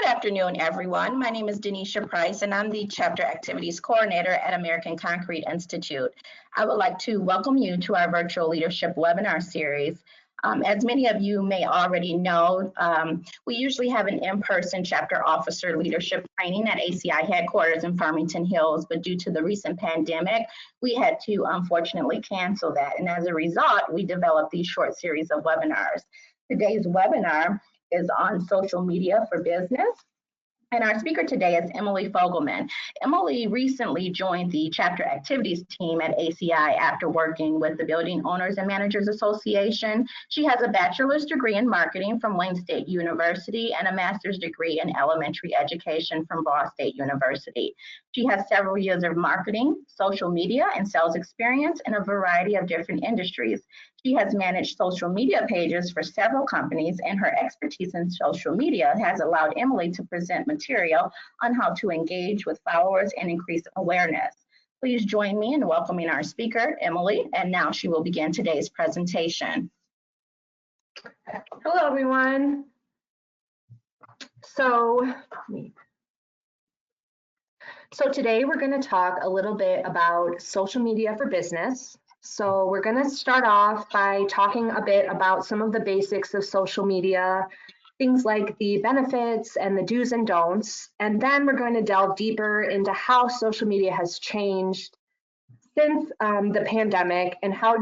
Good afternoon, everyone. My name is Denisha Price, and I'm the Chapter Activities Coordinator at American Concrete Institute. I would like to welcome you to our virtual leadership webinar series. As many of you may already know, we usually have an in-person chapter officer leadership training at ACI headquarters in Farmington Hills, but due to the recent pandemic, we had to unfortunately cancel that. And as a result, we developed these short series of webinars. Today's webinar is on social media for business. And our speaker today is Emily Fogelman. Emily recently joined the chapter activities team at ACI after working with the Building Owners and Managers Association. She has a bachelor's degree in marketing from Wayne State University and a master's degree in elementary education from Ball State University. She has several years of marketing, social media, and sales experience in a variety of different industries. She has managed social media pages for several companies, and her expertise in social media has allowed Emily to present material on how to engage with followers and increase awareness. Please join me in welcoming our speaker, Emily, and now she will begin today's presentation. Hello, everyone. So today we're going to talk a little bit about social media for business. So we're going to start off by talking a bit about some of the basics of social media, things like the benefits and the do's and don'ts. And then we're going to delve deeper into how social media has changed since the pandemic and how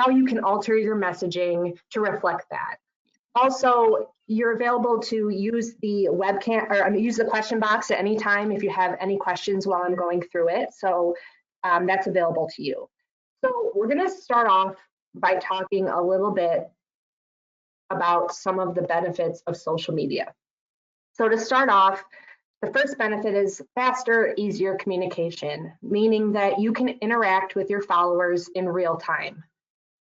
you can alter your messaging to reflect that. Also, you're available to use the webcam or use the question box at any time if you have any questions while I'm going through it. So that's available to you. So we're going to start off by talking a little bit about some of the benefits of social media. So to start off, the first benefit is faster, easier communication, meaning that you can interact with your followers in real time.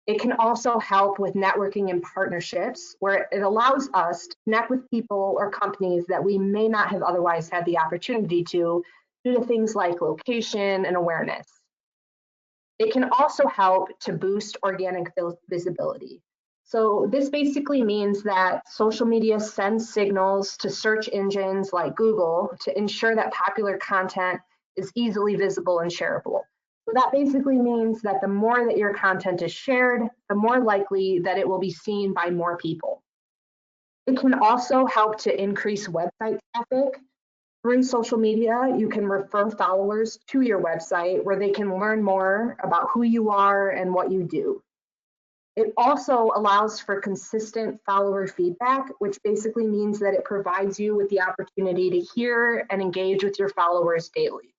It can also help with networking and partnerships, where it allows us to connect with people or companies that we may not have otherwise had the opportunity to due to things like location and awareness. It can also help to boost organic visibility. So this basically means that social media sends signals to search engines like Google to ensure that popular content is easily visible and shareable. So that basically means that the more that your content is shared, the more likely that it will be seen by more people. It can also help to increase website traffic. Through social media, you can refer followers to your website where they can learn more about who you are and what you do. It also allows for consistent follower feedback, which basically means that it provides you with the opportunity to hear and engage with your followers daily.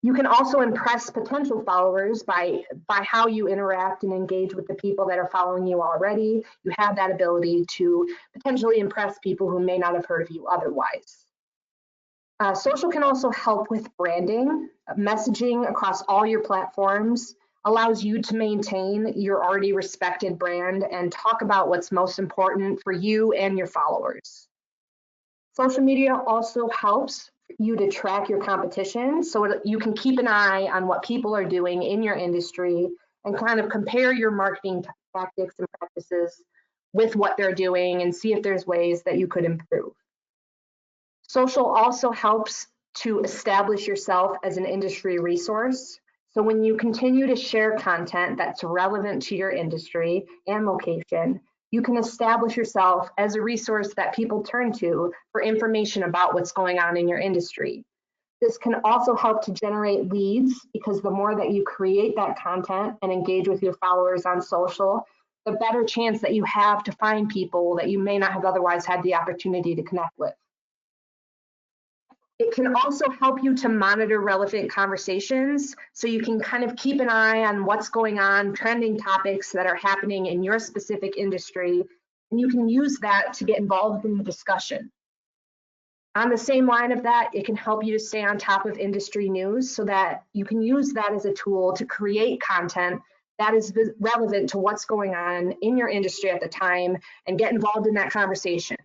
You can also impress potential followers by how you interact and engage with the people that are following you already. You have that ability to potentially impress people who may not have heard of you otherwise. Social can also help with branding. Messaging across all your platforms allows you to maintain your already respected brand and talk about what's most important for you and your followers. Social media also helps you to track your competition so you can keep an eye on what people are doing in your industry and kind of compare your marketing tactics and practices with what they're doing and see if there's ways that you could improve. Social also helps to establish yourself as an industry resource. So when you continue to share content that's relevant to your industry and location, you can establish yourself as a resource that people turn to for information about what's going on in your industry. This can also help to generate leads because the more that you create that content and engage with your followers on social, the better chance that you have to find people that you may not have otherwise had the opportunity to connect with. It can also help you to monitor relevant conversations so you can kind of keep an eye on what's going on, trending topics that are happening in your specific industry, and you can use that to get involved in the discussion. On the same line of that, it can help you to stay on top of industry news so that you can use that as a tool to create content that is relevant to what's going on in your industry at the time and get involved in that conversation.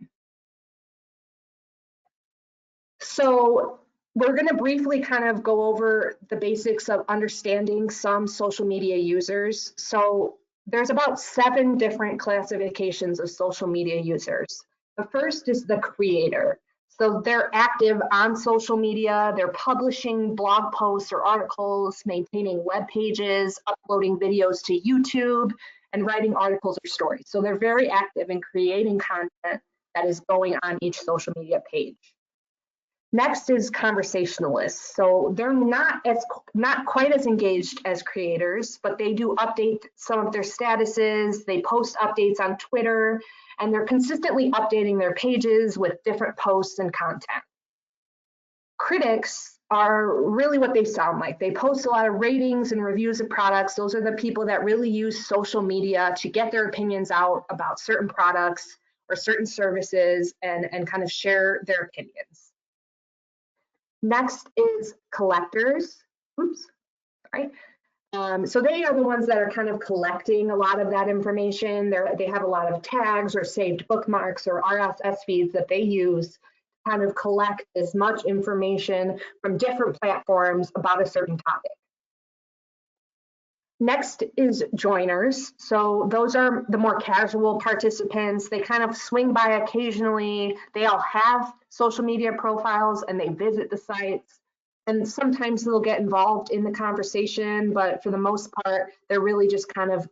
So we're going to briefly kind of go over the basics of understanding some social media users. So there's about 7 different classifications of social media users. The first is the creator. So they're active on social media, they're publishing blog posts or articles, maintaining web pages, uploading videos to YouTube, and writing articles or stories. So they're very active in creating content that is going on each social media page. Next is conversationalists. So they're not quite as engaged as creators, but they do update some of their statuses, they post updates on Twitter, and they're consistently updating their pages with different posts and content. Critics are really what they sound like. They post a lot of ratings and reviews of products. Those are the people that really use social media to get their opinions out about certain products or certain services and kind of share their opinions. Next is collectors. Oops, sorry. So they are the ones that are kind of collecting a lot of that information. They have a lot of tags or saved bookmarks or RSS feeds that they use to kind of collect as much information from different platforms about a certain topic. Next is joiners. So those are the more casual participants. They kind of swing by occasionally. They all have social media profiles and they visit the sites. And sometimes they'll get involved in the conversation, but for the most part, they're really just kind of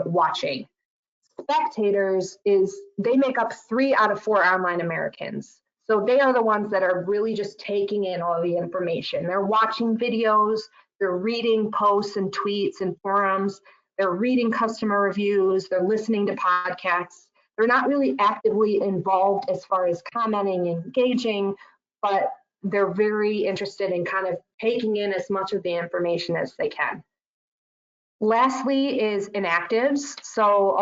watching. Spectators they make up 3 out of 4 online Americans. So they are the ones that are really just taking in all the information. They're watching videos, they're reading posts and tweets and forums, they're reading customer reviews, they're listening to podcasts. They're not really actively involved as far as commenting and engaging, but they're very interested in kind of taking in as much of the information as they can. Lastly is inactives. So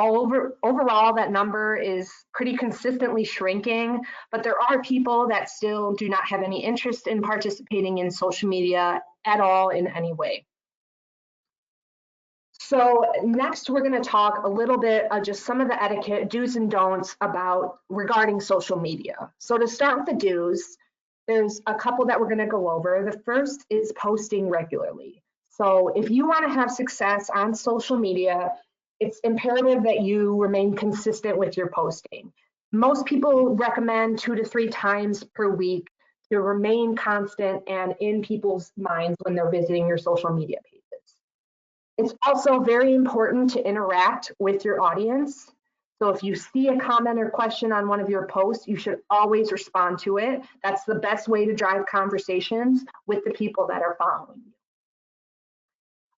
overall, that number is pretty consistently shrinking, but there are people that still do not have any interest in participating in social media at all in any way. So next, we're going to talk a little bit of just some of the etiquette, do's and don'ts regarding social media. So to start with the do's, there's a couple that we're going to go over. The first is posting regularly. So if you want to have success on social media, it's imperative that you remain consistent with your posting. Most people recommend 2 to 3 times per week to remain constant and in people's minds when they're visiting your social media pages. It's also very important to interact with your audience. So if you see a comment or question on one of your posts, you should always respond to it. That's the best way to drive conversations with the people that are following you.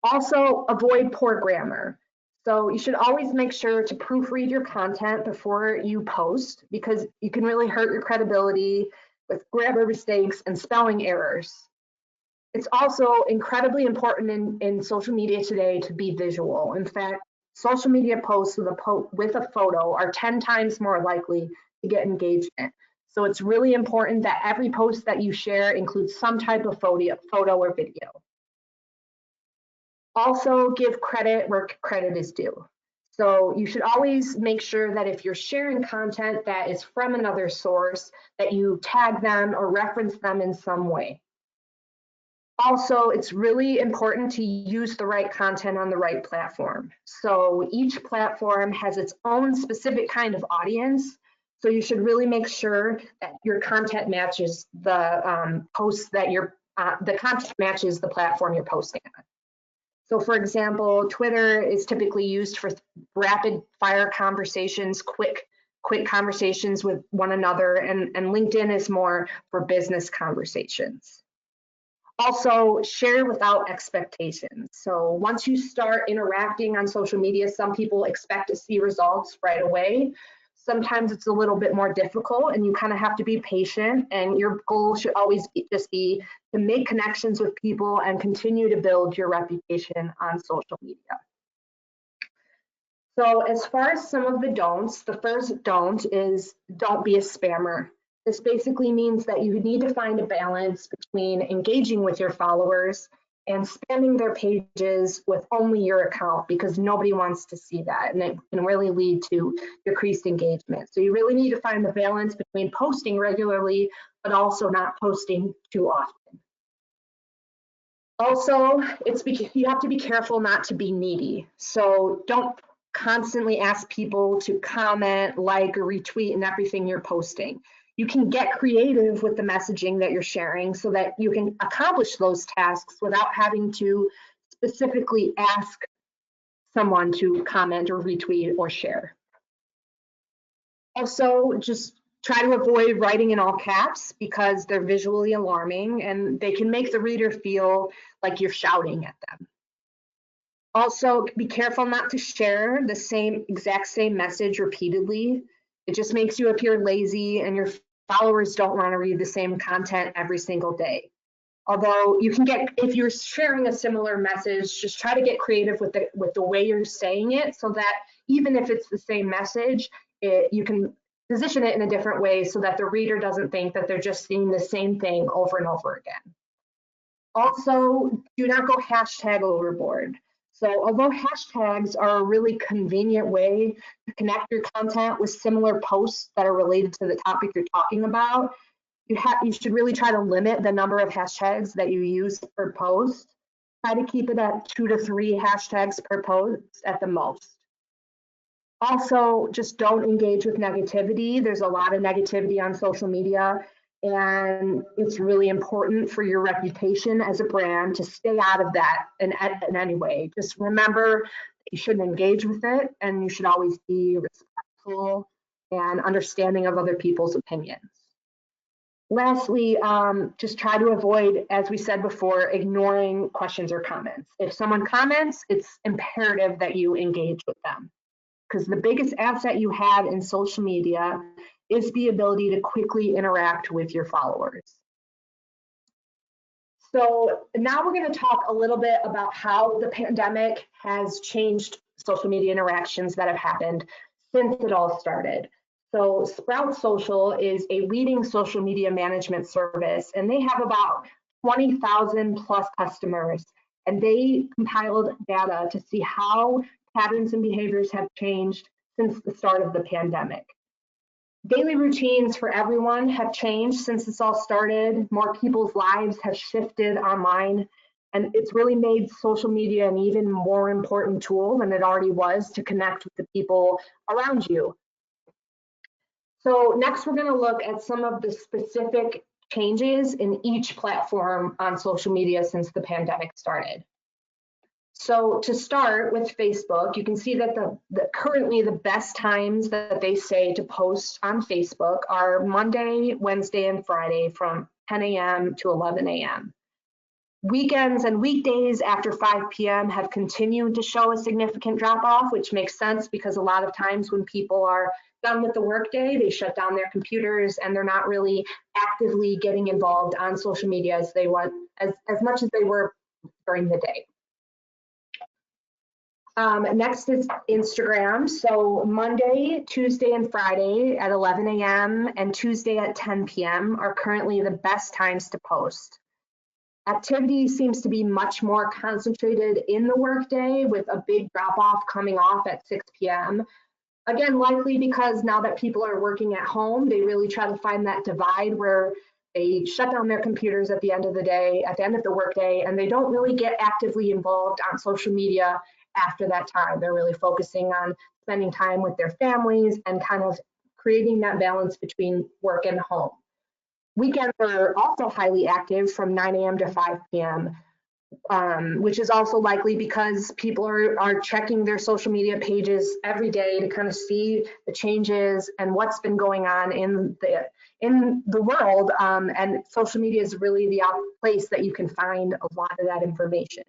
Also, avoid poor grammar. So you should always make sure to proofread your content before you post, because you can really hurt your credibility with grammar mistakes and spelling errors. It's also incredibly important in social media today to be visual. In fact, social media posts with a photo are 10 times more likely to get engagement. So it's really important that every post that you share includes some type of photo or video. Also, give credit where credit is due. So you should always make sure that if you're sharing content that is from another source, that you tag them or reference them in some way. Also, it's really important to use the right content on the right platform. So each platform has its own specific kind of audience. So you should really make sure that your content matches the posts that the content matches the platform you're posting on. So for example, Twitter is typically used for rapid fire conversations, quick conversations with one another, and LinkedIn is more for business conversations. Also, share without expectations. So once you start interacting on social media, some people expect to see results right away. Sometimes it's a little bit more difficult and you kind of have to be patient, and your goal should always just be to make connections with people and continue to build your reputation on social media. So as far as some of the don'ts, the first don't is don't be a spammer. This basically means that you need to find a balance between engaging with your followers and spamming their pages with only your account, because nobody wants to see that, and it can really lead to decreased engagement. So you really need to find the balance between posting regularly, but also not posting too often. Also, you have to be careful not to be needy. So don't constantly ask people to comment, like, or retweet and everything you're posting. You can get creative with the messaging that you're sharing so that you can accomplish those tasks without having to specifically ask someone to comment or retweet or share. Also, just try to avoid writing in all caps because they're visually alarming and they can make the reader feel like you're shouting at them. Also, be careful not to share the exact same message repeatedly. It just makes you appear lazy and your followers don't want to read the same content every single day. Although you can get, if you're sharing a similar message, just try to get creative with the way you're saying it so that even if it's the same message, you can position it in a different way so that the reader doesn't think that they're just seeing the same thing over and over again. Also, do not go hashtag overboard. So although hashtags are a really convenient way to connect your content with similar posts that are related to the topic you're talking about, you should really try to limit the number of hashtags that you use per post. Try to keep it at 2 to 3 hashtags per post at the most. Also, just don't engage with negativity. There's a lot of negativity on social media, and it's really important for your reputation as a brand to stay out of that in any way. Just remember you shouldn't engage with it, and you should always be respectful and understanding of other people's opinions. Lastly, just try to avoid, as we said before, ignoring questions or comments. If someone comments, it's imperative that you engage with them, because the biggest asset you have in social media is the ability to quickly interact with your followers. So now we're going to talk a little bit about how the pandemic has changed social media interactions that have happened since it all started. So Sprout Social is a leading social media management service, and they have about 20,000 plus customers, and they compiled data to see how patterns and behaviors have changed since the start of the pandemic. Daily routines for everyone have changed since this all started. More people's lives have shifted online, and it's really made social media an even more important tool than it already was to connect with the people around you. So next, we're going to look at some of the specific changes in each platform on social media since the pandemic started. So to start with Facebook, you can see that currently the best times that they say to post on Facebook are Monday, Wednesday, and Friday from 10 a.m. to 11 a.m. Weekends and weekdays after 5 p.m. have continued to show a significant drop-off, which makes sense because a lot of times when people are done with the workday, they shut down their computers and they're not really actively getting involved on social media as much as they were during the day. Next is Instagram. So Monday, Tuesday, and Friday at 11 a.m. and Tuesday at 10 p.m. are currently the best times to post. Activity seems to be much more concentrated in the workday with a big drop-off coming off at 6 p.m. Again, likely because now that people are working at home, they really try to find that divide where they shut down their computers at the end of the day, at the end of the workday, and they don't really get actively involved on social media after that time. They're really focusing on spending time with their families and kind of creating that balance between work and home. Weekends are also highly active from 9 a.m. to 5 p.m., which is also likely because people are checking their social media pages every day to kind of see the changes and what's been going on in the world. And social media is really the place that you can find a lot of that information.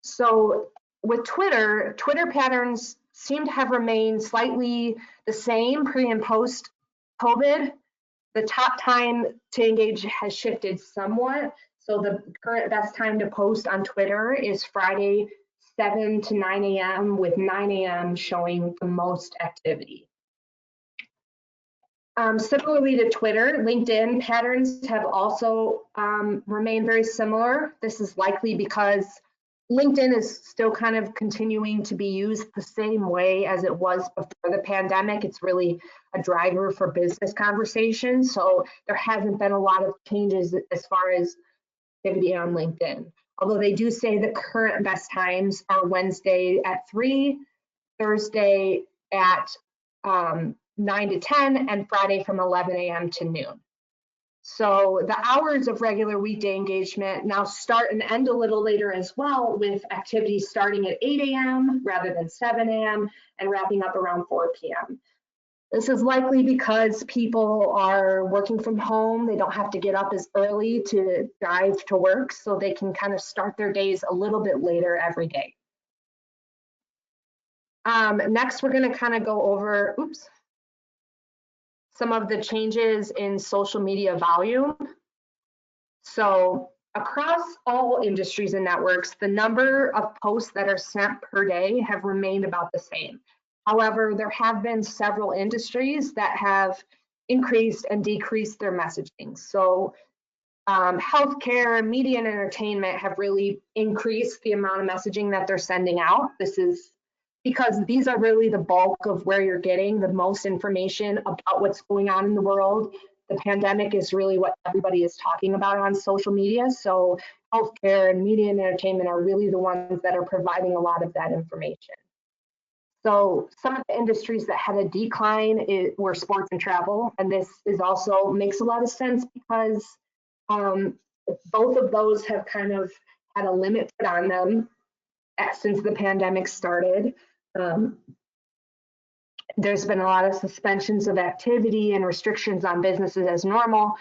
So with Twitter patterns seem to have remained slightly the same pre and post COVID. The top time to engage has shifted somewhat. So the current best time to post on Twitter is Friday, 7 to 9 a.m. with 9 a.m. showing the most activity. Similarly to Twitter, LinkedIn patterns have also remained very similar. This is likely because LinkedIn is still kind of continuing to be used the same way as it was before the pandemic. It's really a driver for business conversations. So there hasn't been a lot of changes as far as activity on LinkedIn. Although they do say the current best times are Wednesday at 3 Thursday at 9 to 10, and Friday from 11 a.m. to noon. So the hours of regular weekday engagement now start and end a little later as well, with activities starting at 8 a.m. rather than 7 a.m. and wrapping up around 4 p.m. This is likely because people are working from home. They don't have to get up as early to drive to work, so they can kind of start their days a little bit later every day. Next, we're going to kind of go over, some of the changes in social media volume. So across all industries and networks, the number of posts that are sent per day have remained about the same. However, there have been several industries that have increased and decreased their messaging. So healthcare, media, and entertainment have really increased the amount of messaging that they're sending out. This is because these are really the bulk of where you're getting the most information about what's going on in the world. The pandemic is really what everybody is talking about on social media. So healthcare and media and entertainment are really the ones that are providing a lot of that information. So some of the industries that had a decline were sports and travel. And this is also makes a lot of sense because both of those have kind of had a limit put on them since the pandemic started. There's been a lot of suspensions of activity and restrictions on businesses as normal,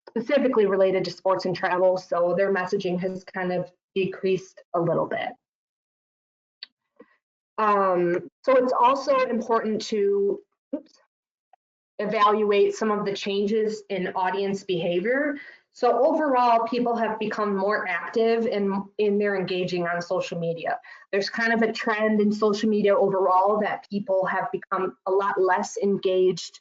specifically related to sports and travel. So their messaging has kind of decreased a little bit. So it's also important to evaluate some of the changes in audience behavior. So overall, people have become more active in their engaging on social media. There's kind of a trend in social media overall that people have become a lot less engaged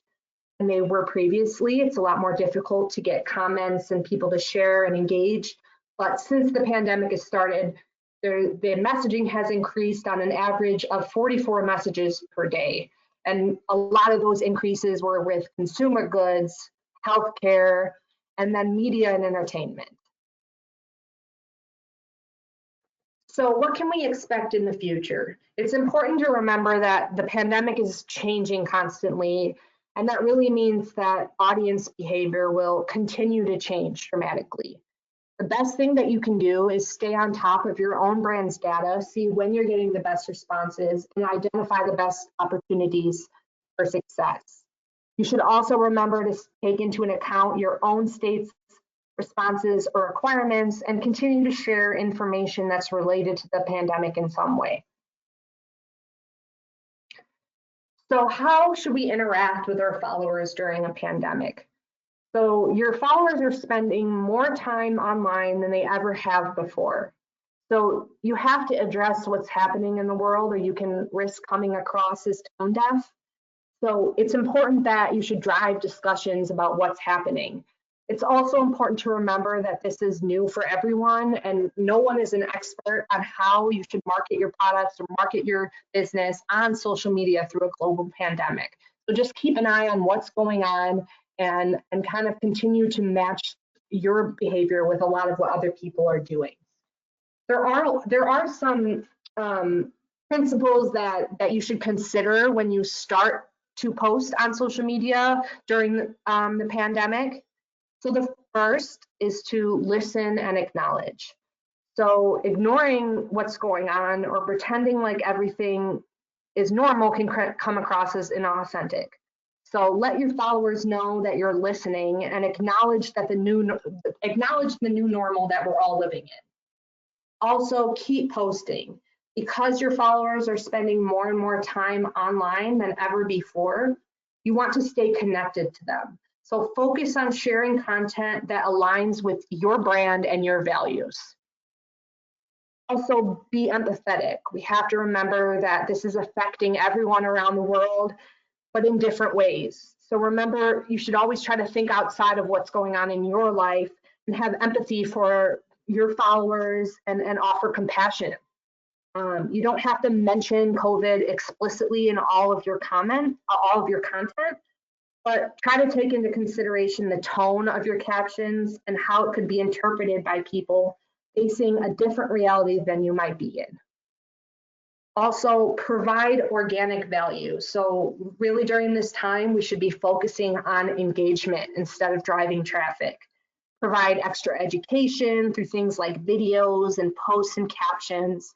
than they were previously. It's a lot more difficult to get comments and people to share and engage. But since the pandemic has started, the messaging has increased on an average of 44 messages per day. And a lot of those increases were with consumer goods, healthcare, and then media and entertainment. So what can we expect in the future? It's important to remember that the pandemic is changing constantly, and that really means that audience behavior will continue to change dramatically. The best thing that you can do is stay on top of your own brand's data, see when you're getting the best responses, and identify the best opportunities for success. You should also remember to take into account your own state's responses or requirements and continue to share information that's related to the pandemic in some way. So how should we interact with our followers during a pandemic? So your followers are spending more time online than they ever have before. So you have to address what's happening in the world, or you can risk coming across as tone deaf. So it's important that you should drive discussions about what's happening. It's also important to remember that this is new for everyone, and no one is an expert on how you should market your products or market your business on social media through a global pandemic. So just keep an eye on what's going on and kind of continue to match your behavior with a lot of what other people are doing. There are some principles that you should consider when you start to post on social media during the pandemic. So the first is to listen and acknowledge. So ignoring what's going on or pretending like everything is normal can come across as inauthentic. So let your followers know that you're listening and acknowledge the new normal that we're all living in. Also, keep posting. Because your followers are spending more and more time online than ever before, you want to stay connected to them. So focus on sharing content that aligns with your brand and your values. Also, be empathetic. We have to remember that this is affecting everyone around the world, but in different ways. So remember, you should always try to think outside of what's going on in your life and have empathy for your followers and offer compassion. You don't have to mention COVID explicitly in all of your content, but try to take into consideration the tone of your captions and how it could be interpreted by people facing a different reality than you might be in. Also, provide organic value. So really during this time, we should be focusing on engagement instead of driving traffic. Provide extra education through things like videos and posts and captions,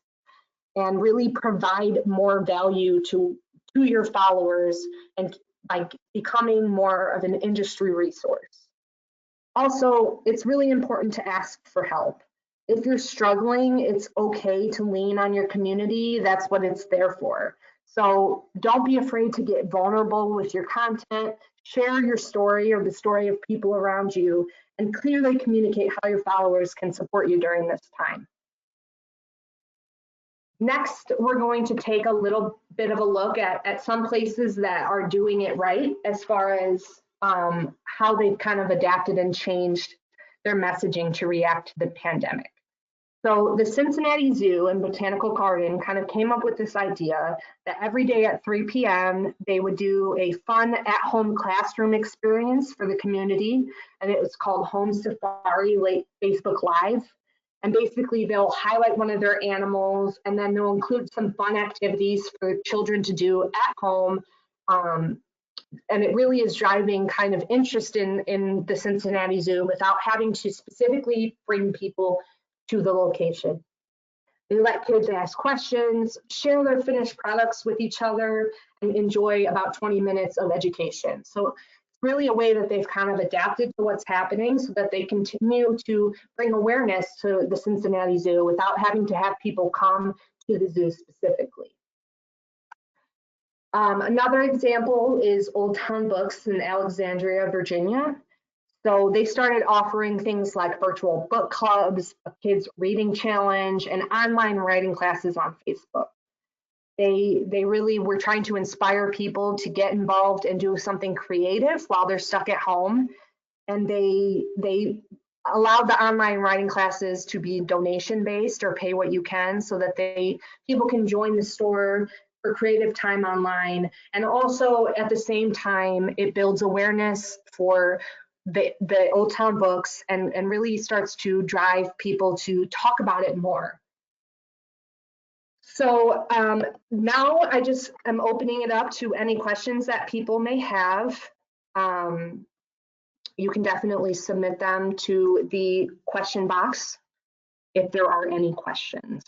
and really provide more value to your followers and by becoming more of an industry resource. Also, it's really important to ask for help. If you're struggling, it's okay to lean on your community. That's what it's there for. So don't be afraid to get vulnerable with your content, share your story or the story of people around you, and clearly communicate how your followers can support you during this time. Next, we're going to take a little bit of a look at some places that are doing it right as far as how they've kind of adapted and changed their messaging to react to the pandemic. So the Cincinnati Zoo and Botanical Garden kind of came up with this idea that every day at 3 p.m. they would do a fun at-home classroom experience for the community, and it was called Home Safari Facebook Live. And basically they'll highlight one of their animals, and then they'll include some fun activities for children to do at home. And it really is driving kind of interest in the Cincinnati Zoo without having to specifically bring people to the location. They let kids ask questions, share their finished products with each other, and enjoy about 20 minutes of education. So it's really a way that they've kind of adapted to what's happening so that they continue to bring awareness to the Cincinnati Zoo without having to have people come to the zoo specifically. Another example is Old Town Books in Alexandria, Virginia. So they started offering things like virtual book clubs, a kids reading challenge, and online writing classes on Facebook. They really were trying to inspire people to get involved and do something creative while they're stuck at home. And they allowed the online writing classes to be donation based or pay what you can, so that people can join the store for creative time online. And also at the same time, it builds awareness for the Old Town Books and really starts to drive people to talk about it more. So now I just am opening it up to any questions that people may have. You can definitely submit them to the question box if there are any questions.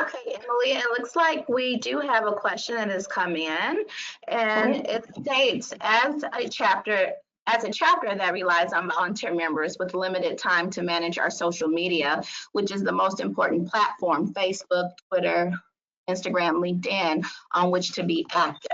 Okay, Emily, it looks like we do have a question that has come in, and it states, as a chapter that relies on volunteer members with limited time to manage our social media, which is the most important platform, Facebook, Twitter, Instagram, LinkedIn, on which to be active.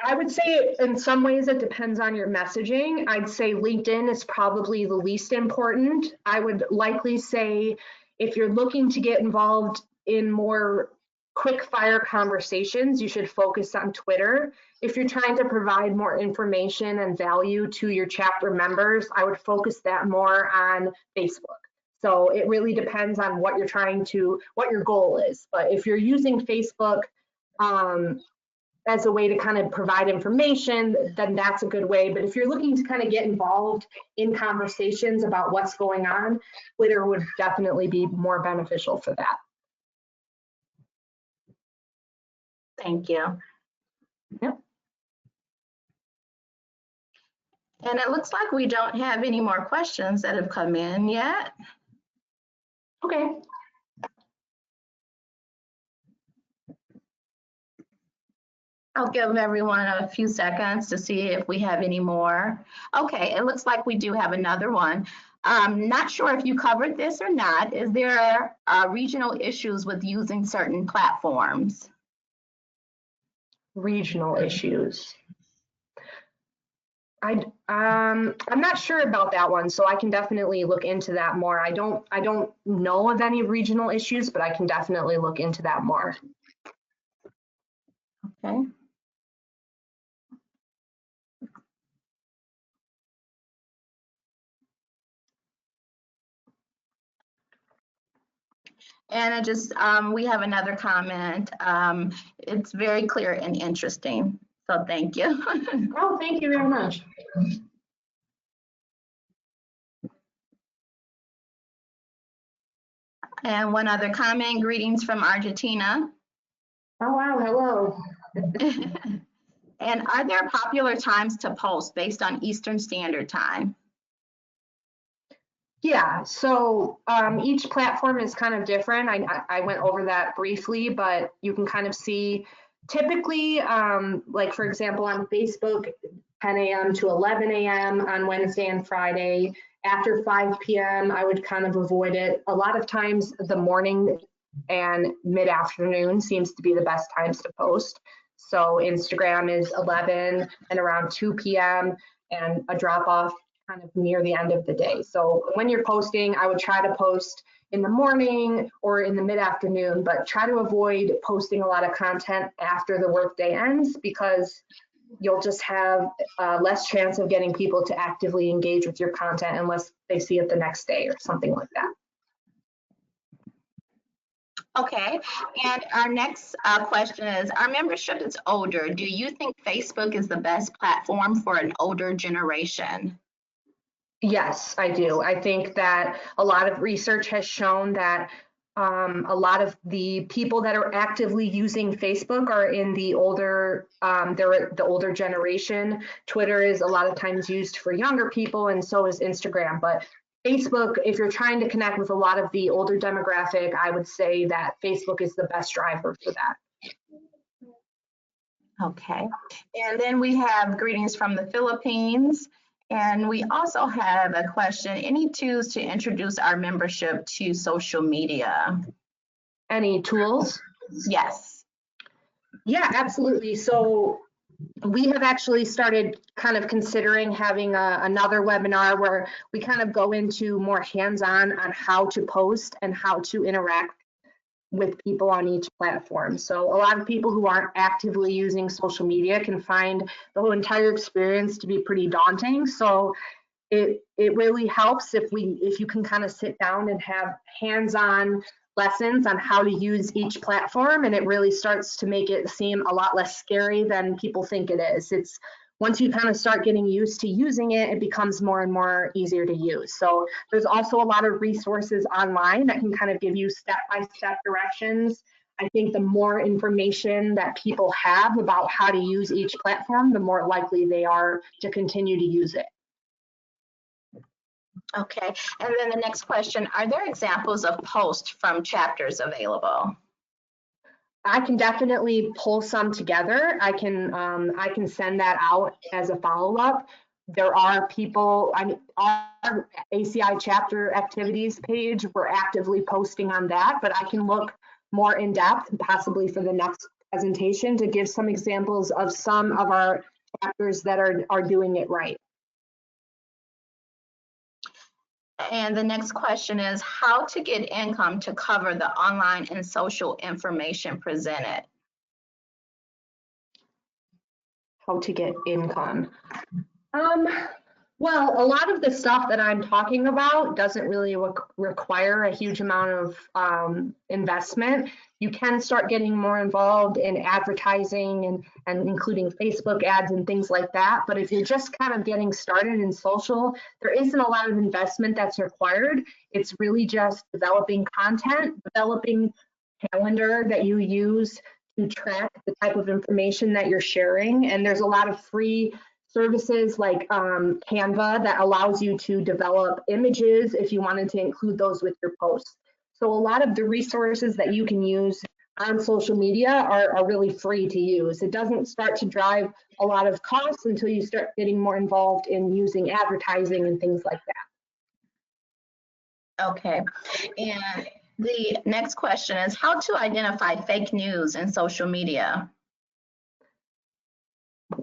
I would say in some ways it depends on your messaging. I'd say LinkedIn is probably the least important. I would likely say if you're looking to get involved in more quick fire conversations, you should focus on Twitter. If you're trying to provide more information and value to your chapter members, I would focus that more on Facebook. So it really depends on what your goal is. But if you're using Facebook, as a way to kind of provide information, then that's a good way. But if you're looking to kind of get involved in conversations about what's going on, Twitter would definitely be more beneficial for that. Thank you. Yep. And it looks like we don't have any more questions that have come in yet. Okay. I'll give everyone a few seconds to see if we have any more. Okay, it looks like we do have another one. Not sure if you covered this or not. Is there regional issues with using certain platforms? Regional issues. I'm not sure about that one, so I can definitely look into that more. I don't know of any regional issues, but I can definitely look into that more. Okay. And it just, we have another comment. It's very clear and interesting. So thank you. Oh, thank you very much. And one other comment, greetings from Argentina. Oh, wow, hello. And are there popular times to post based on Eastern Standard Time? Yeah, so each platform is kind of different. I went over that briefly, but you can kind of see typically, like for example, on Facebook, 10 a.m. to 11 a.m. on Wednesday and Friday. After 5 p.m., I would kind of avoid it. A lot of times the morning and mid-afternoon seems to be the best times to post. So Instagram is 11 and around 2 p.m. and a drop off kind of near the end of the day. So when you're posting, I would try to post in the morning or in the mid-afternoon, but try to avoid posting a lot of content after the workday ends because you'll just have less chance of getting people to actively engage with your content unless they see it the next day or something like that. Okay, and our next question is, our membership is older. Do you think Facebook is the best platform for an older generation? Yes, I do. I think that a lot of research has shown that a lot of the people that are actively using Facebook are in the older, they're the older generation. Twitter is a lot of times used for younger people, and so is Instagram. But Facebook, if you're trying to connect with a lot of the older demographic, I would say that Facebook is the best driver for that. Okay, and then we have greetings from the Philippines. And we also have a question, any tools to introduce our membership to social media? Any tools? Yes. Yeah, absolutely. So we have actually started kind of considering having another webinar where we kind of go into more hands-on on how to post and how to interact with people on each platform. So a lot of people who aren't actively using social media can find the whole entire experience to be pretty daunting. So it really helps if you can kind of sit down and have hands-on lessons on how to use each platform, and it really starts to make it seem a lot less scary than people think it is. It's once you kind of start getting used to using it, it becomes more and more easier to use. So there's also a lot of resources online that can kind of give you step-by-step directions. I think the more information that people have about how to use each platform, the more likely they are to continue to use it. Okay, and then the next question, are there examples of posts from chapters available? I can definitely pull some together. I can send that out as a follow-up. There are people, our ACI chapter activities page, we're actively posting on that, but I can look more in depth, possibly for the next presentation, to give some examples of some of our chapters that are doing it right. And the next question is how to get income to cover the online and social information presented. How to get income. Well, a lot of the stuff that I'm talking about doesn't really require a huge amount of investment. You can start getting more involved in advertising and including Facebook ads and things like that. But if you're just kind of getting started in social, there isn't a lot of investment that's required. It's really just developing content, developing calendar that you use to track the type of information that you're sharing. And there's a lot of free services like Canva that allows you to develop images if you wanted to include those with your posts. So a lot of the resources that you can use on social media are really free to use. It doesn't start to drive a lot of costs until you start getting more involved in using advertising and things like that. Okay, and the next question is how to identify fake news in social media.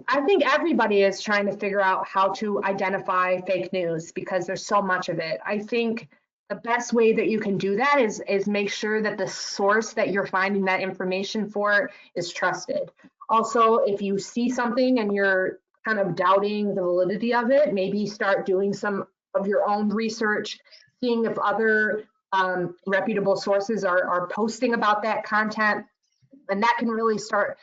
I think everybody is trying to figure out how to identify fake news because there's so much of it. I think the best way that you can do that is make sure that the source that you're finding that information for is trusted. Also, if you see something and you're kind of doubting the validity of it, maybe start doing some of your own research, seeing if other reputable sources are posting about that content, and that can really start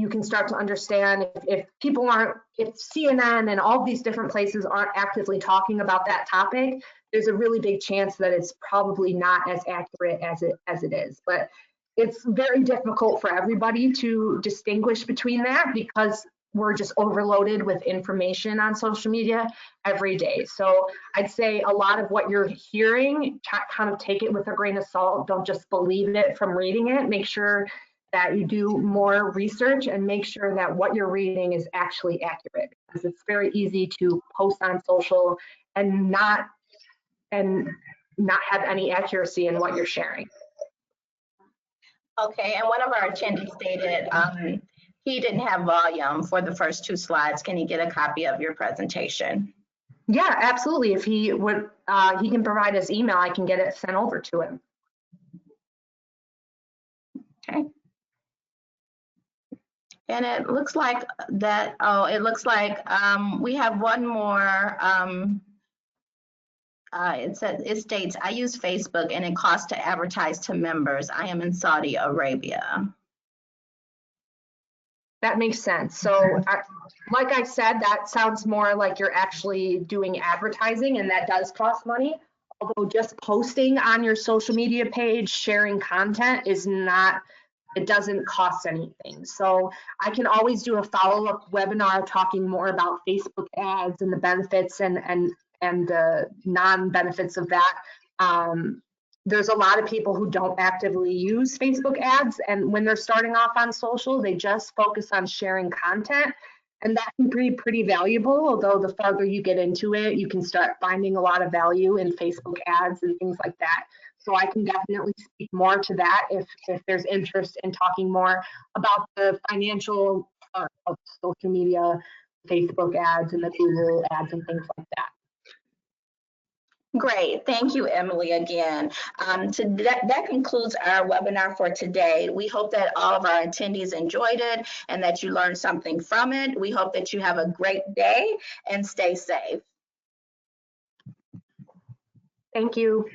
you can start to understand if people aren't, if CNN and all these different places aren't actively talking about that topic, there's a really big chance that it's probably not as accurate as it is. But it's very difficult for everybody to distinguish between that because we're just overloaded with information on social media every day. So I'd say a lot of what you're hearing, kind of take it with a grain of salt. Don't just believe it from reading it. Make sure that you do more research and make sure that what you're reading is actually accurate, because it's very easy to post on social and not have any accuracy in what you're sharing. Okay, and one of our attendees stated he didn't have volume for the first 2 slides. Can he get a copy of your presentation? Yeah, absolutely. If he would, he can provide his email. I can get it sent over to him. Okay. And it looks like that, it looks like we have one more. It states, I use Facebook and it costs to advertise to members. I am in Saudi Arabia. That makes sense. So like I said, that sounds more like you're actually doing advertising, and that does cost money. Although just posting on your social media page, sharing content is not, it doesn't cost anything. So I can always do a follow-up webinar talking more about Facebook ads and the benefits and the non-benefits of that. There's a lot of people who don't actively use Facebook ads, and when they're starting off on social, they just focus on sharing content, and that can be pretty valuable. Although the farther you get into it, you can start finding a lot of value in Facebook ads and things like that. So I can definitely speak more to that if there's interest in talking more about the financial part of social media, Facebook ads and the Google ads and things like that. Great. Thank you, Emily, again. That concludes our webinar for today. We hope that all of our attendees enjoyed it and that you learned something from it. We hope that you have a great day and stay safe. Thank you.